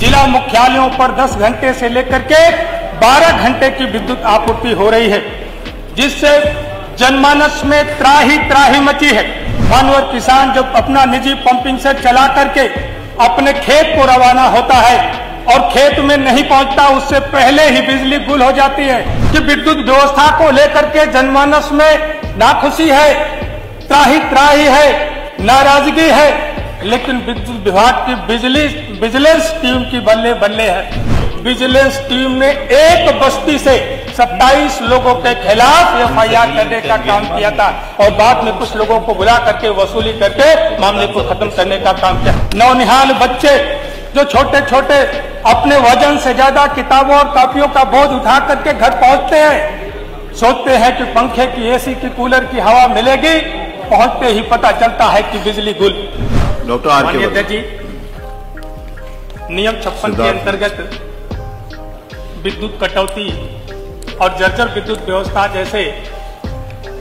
जिला मुख्यालयों पर 10 घंटे से लेकर के 12 घंटे की विद्युत आपूर्ति हो रही है, जिससे जनमानस में त्राही त्राही मची है। मानवर किसान जब अपना निजी पंपिंग सेट चला करके अपने खेत को रवाना होता है और खेत में नहीं पहुंचता, उससे पहले ही बिजली गुल हो जाती है कि विद्युत व्यवस्था को लेकर के जनमानस में नाखुशी है, त्राही त्राही है, नाराजगी है। लेकिन विद्युत विभाग की विजिलेंस टीम की बल्ले बल्ले है। विजिलेंस टीम ने एक बस्ती से 27 लोगों के खिलाफ एफआईआर करने का काम किया था और बाद में कुछ लोगों को बुला करके वसूली करके मामले को खत्म करने का काम किया। नौनिहाल बच्चे जो छोटे छोटे अपने वजन से ज्यादा किताबों और कॉपियों का बोझ उठा करके घर पहुंचते हैं, सोचते हैं कि पंखे की, एसी की, कूलर की हवा मिलेगी, पहुंचते ही पता चलता है कि बिजली गुल। डॉक्टर आर के जी, नियम 56 के अंतर्गत विद्युत कटौती और जर्जर विद्युत व्यवस्था जैसे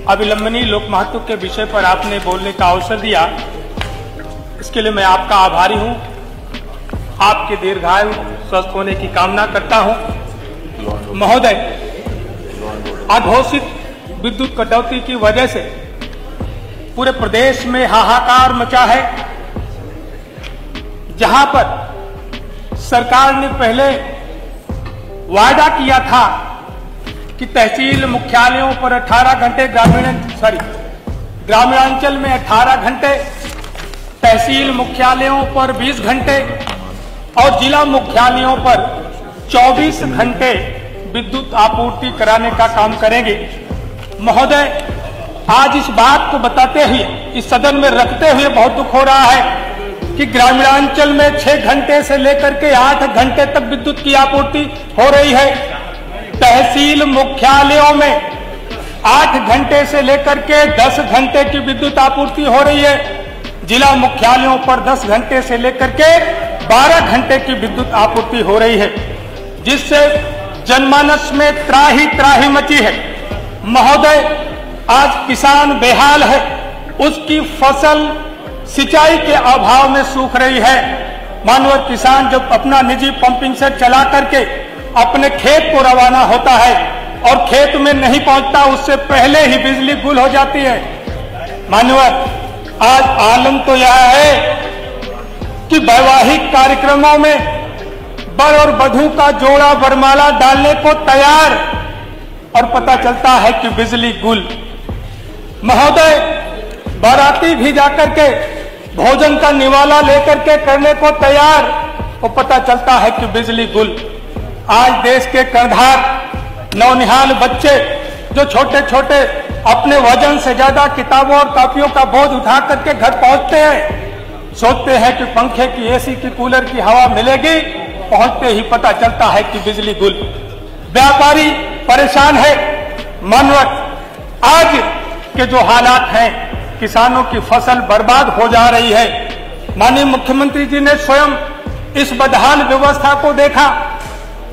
अविलंबनीय लोक महत्व के विषय पर आपने बोलने का अवसर दिया, इसके लिए मैं आपका आभारी हूं। आपके दीर्घायु स्वस्थ होने की कामना करता हूं। महोदय, अघोषित विद्युत कटौती की वजह से पूरे प्रदेश में हाहाकार मचा है। जहां पर सरकार ने पहले वायदा किया था कि तहसील मुख्यालयों पर 18 घंटे, ग्रामीणांचल में 18 घंटे, तहसील मुख्यालयों पर 20 घंटे और जिला मुख्यालयों पर 24 घंटे विद्युत आपूर्ति कराने का काम करेंगे। महोदय, आज इस बात को बताते हुए, इस सदन में रखते हुए बहुत दुख हो रहा है कि ग्रामीणांचल में 6 घंटे से लेकर के 8 घंटे तक विद्युत की आपूर्ति हो रही है। तहसील मुख्यालयों में 8 घंटे से लेकर के 10 घंटे की विद्युत आपूर्ति हो रही है। जिला मुख्यालयों पर 10 घंटे से लेकर के 12 घंटे की विद्युत आपूर्ति हो रही है, जिससे जनमानस में त्राही त्राही मची है। महोदय, आज किसान बेहाल है, उसकी फसल सिंचाई के अभाव में सूख रही है। मानवर किसान जब अपना निजी पंपिंग सेट चला करके अपने खेत को रवाना होता है और खेत में नहीं पहुंचता, उससे पहले ही बिजली गुल हो जाती है। मानवर, आज आलम तो यह है कि वैवाहिक कार्यक्रमों में वर और वधू का जोड़ा वरमाला डालने को तैयार और पता चलता है कि बिजली गुल। महोदय, बाराती भी जाकर के भोजन का निवाला लेकर के करने को तैयार, और पता चलता है कि बिजली गुल। आज देश के कर्णधार नौनिहाल बच्चे जो छोटे छोटे अपने वजन से ज्यादा किताबों और कॉपियों का बोझ उठा करके घर पहुंचते हैं, सोचते हैं कि पंखे की, एसी की, कूलर की हवा मिलेगी, पहुंचते ही पता चलता है कि बिजली गुल। व्यापारी परेशान है। मानवत, आज के जो हालात हैं, किसानों की फसल बर्बाद हो जा रही है। माननीय मुख्यमंत्री जी ने स्वयं इस बदहाल व्यवस्था को देखा।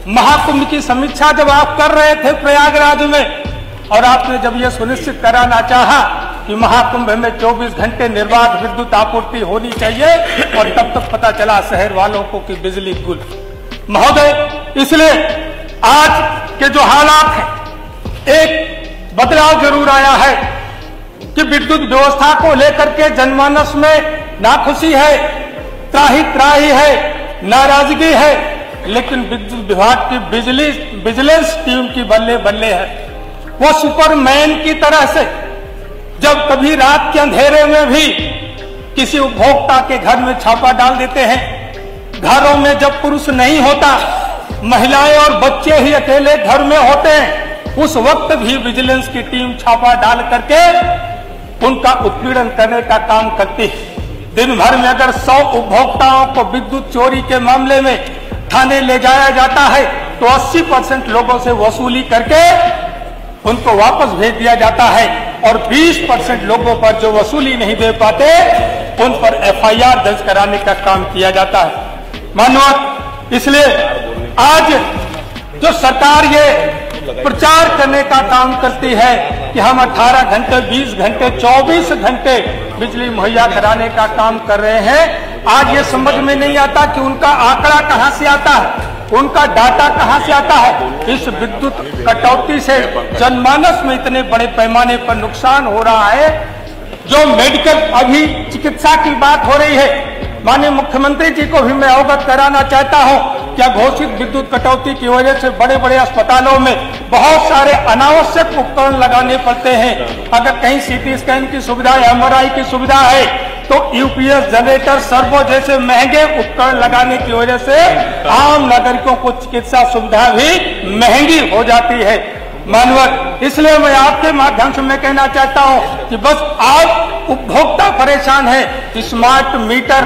महाकुंभ की समीक्षा जब आप कर रहे थे प्रयागराज में, और आपने जब यह सुनिश्चित कराना चाहा कि महाकुंभ में 24 घंटे निर्बाध विद्युत आपूर्ति होनी चाहिए, और तब तक पता चला शहर वालों को कि बिजली गुल। महोदय, इसलिए आज के जो हालात हैं, एक बदलाव जरूर आया है कि विद्युत व्यवस्था को लेकर के जनमानस में नाखुशी है, त्राही त्राही है, नाराजगी है। लेकिन विद्युत विभाग की विजिलेंस टीम की बल्ले बल्ले है। वो सुपरमैन की तरह से जब कभी रात के अंधेरे में भी किसी उपभोक्ता के घर में छापा डाल देते हैं। घरों में जब पुरुष नहीं होता, महिलाएं और बच्चे ही अकेले घर में होते हैं, उस वक्त भी विजिलेंस की टीम छापा डाल करके उनका उत्पीड़न करने का काम करती है। दिन भर में अगर 100 उपभोक्ताओं को विद्युत चोरी के मामले में थाने ले जाया जाता है, तो 80% लोगों से वसूली करके उनको वापस भेज दिया जाता है, और 20% लोगों पर जो वसूली नहीं दे पाते, उन पर एफआईआर दर्ज कराने का काम किया जाता है। मानवत, इसलिए आज जो सरकार ये प्रचार करने का काम करती है कि हम 18 घंटे, 20 घंटे, 24 घंटे बिजली मुहैया कराने का काम कर रहे हैं, आज ये समझ में नहीं आता कि उनका आंकड़ा कहां से आता है, उनका डाटा कहां से आता है। इस विद्युत कटौती से जनमानस में इतने बड़े पैमाने पर नुकसान हो रहा है। जो मेडिकल अभी चिकित्सा की बात हो रही है, माननीय मुख्यमंत्री जी को भी मैं अवगत कराना चाहता हूं, क्या घोषित विद्युत कटौती की वजह से बड़े बड़े अस्पतालों में बहुत सारे अनावश्यक उपकरण लगाने पड़ते हैं। अगर कहीं सीटी स्कैन की सुविधा या MRI की सुविधा है तो यूपीएस, जनरेटर, सर्वो जैसे महंगे उपकरण लगाने की वजह से आम नागरिकों को चिकित्सा सुविधा भी महंगी हो जाती है। मानवर, इसलिए मैं आपके माध्यम से मैं कहना चाहता हूं कि बस आप उपभोक्ता परेशान है। स्मार्ट मीटर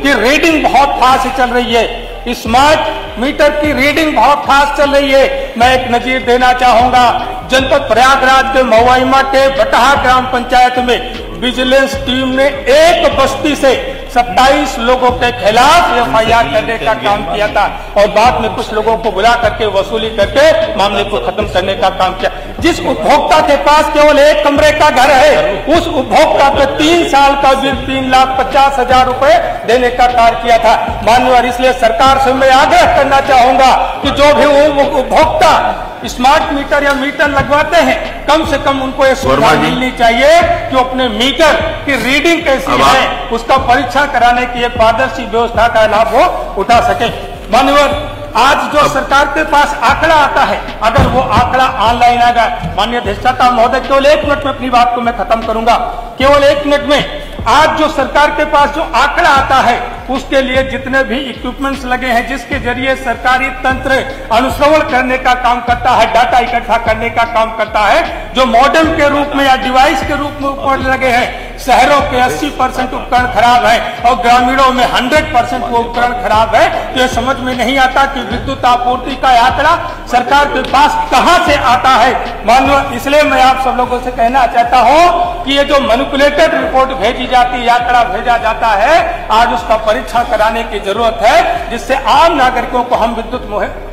की रीडिंग बहुत फास्ट चल रही है, स्मार्ट मीटर की रीडिंग बहुत फास्ट चल रही है। मैं एक नजीर देना चाहूंगा, जनपद प्रयागराज के महुआइमा के बटहा ग्राम पंचायत में विजिलेंस टीम ने एक बस्ती से 27 लोगों के खिलाफ FIR करने का काम किया था और बाद में कुछ लोगों को बुला करके वसूली करके मामले को खत्म करने का काम किया। जिस उपभोक्ता के पास केवल एक कमरे का घर है, उस उपभोक्ता को 3 साल का बिल 3,50,000 रुपए देने का कार्य किया था। माननीय, इसलिए सरकार से मैं आग्रह करना चाहूंगा कि जो भी उपभोक्ता स्मार्ट मीटर या मीटर लगवाते हैं, कम से कम उनको ये सुविधा मिलनी चाहिए कि अपने मीटर की रीडिंग कैसी है उसका परीक्षण कराने की एक पारदर्शी व्यवस्था का लाभ वो उठा सके। माननीय, आज जो सरकार के पास आंकड़ा आता है, अगर वो आंकड़ा ऑनलाइन आएगा, माननीय अधिष्ठाता महोदय, केवल 1 मिनट में अपनी बात को मैं खत्म करूंगा, केवल 1 मिनट में। आज जो सरकार के पास जो आंकड़ा आता है उसके लिए जितने भी इक्विपमेंट्स लगे हैं, जिसके जरिए सरकारी तंत्र अनुश्रवण करने का काम करता है, डाटा इकट्ठा करने का काम करता है, जो मॉडेम के रूप में या डिवाइस के रूप में उपकरण लगे हैं, शहरों के 80% उपकरण खराब है और ग्रामीणों में 100% वो उपकरण खराब है। तो ये समझ में नहीं आता कि विद्युत आपूर्ति का आंकड़ा सरकार के पास कहां से आता है। माननीय, इसलिए मैं आप सब लोगों से कहना चाहता हूं कि ये जो मैनिपुलेटेड रिपोर्ट भेजी जाती है, आंकड़ा भेजा जाता है, आज उसका परीक्षण कराने की जरूरत है, जिससे आम नागरिकों को हम विद्युत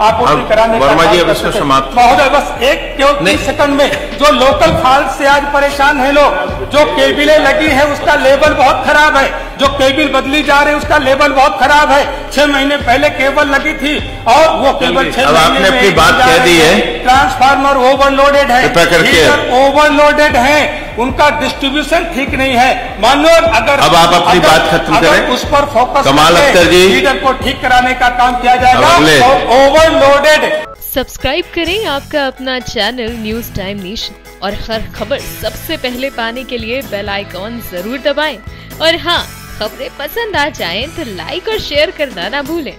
आपूर्ति कराने का महोदय, बस एक केवल 30 सेकंड में, जो लोकल फॉल्ट से आज परेशान है लोग, जो केबिलें लगी है उसका लेवल बहुत खराब है, जो केबल बदली जा रही है उसका लेवल बहुत खराब है। 6 महीने पहले केबल लगी थी और वो केबल 6 महीने आपने अपनी बात कह दी है। ट्रांसफार्मर ओवरलोडेड है, हीटर ओवरलोडेड है, उनका डिस्ट्रीब्यूशन ठीक नहीं है। मानो अगर अब आप अपनी बात खत्म करें, उस पर फोकस कमाल अख्तर जी, हीटर को ठीक कराने का काम किया जाएगा और ओवरलोडेड। सब्सक्राइब करें आपका अपना चैनल न्यूज टाइम नेशन और हर खबर सबसे पहले पाने के लिए बेल आइकॉन जरूर दबाएं। और हाँ, खबरें पसंद आ जाएं तो लाइक और शेयर करना ना भूलें।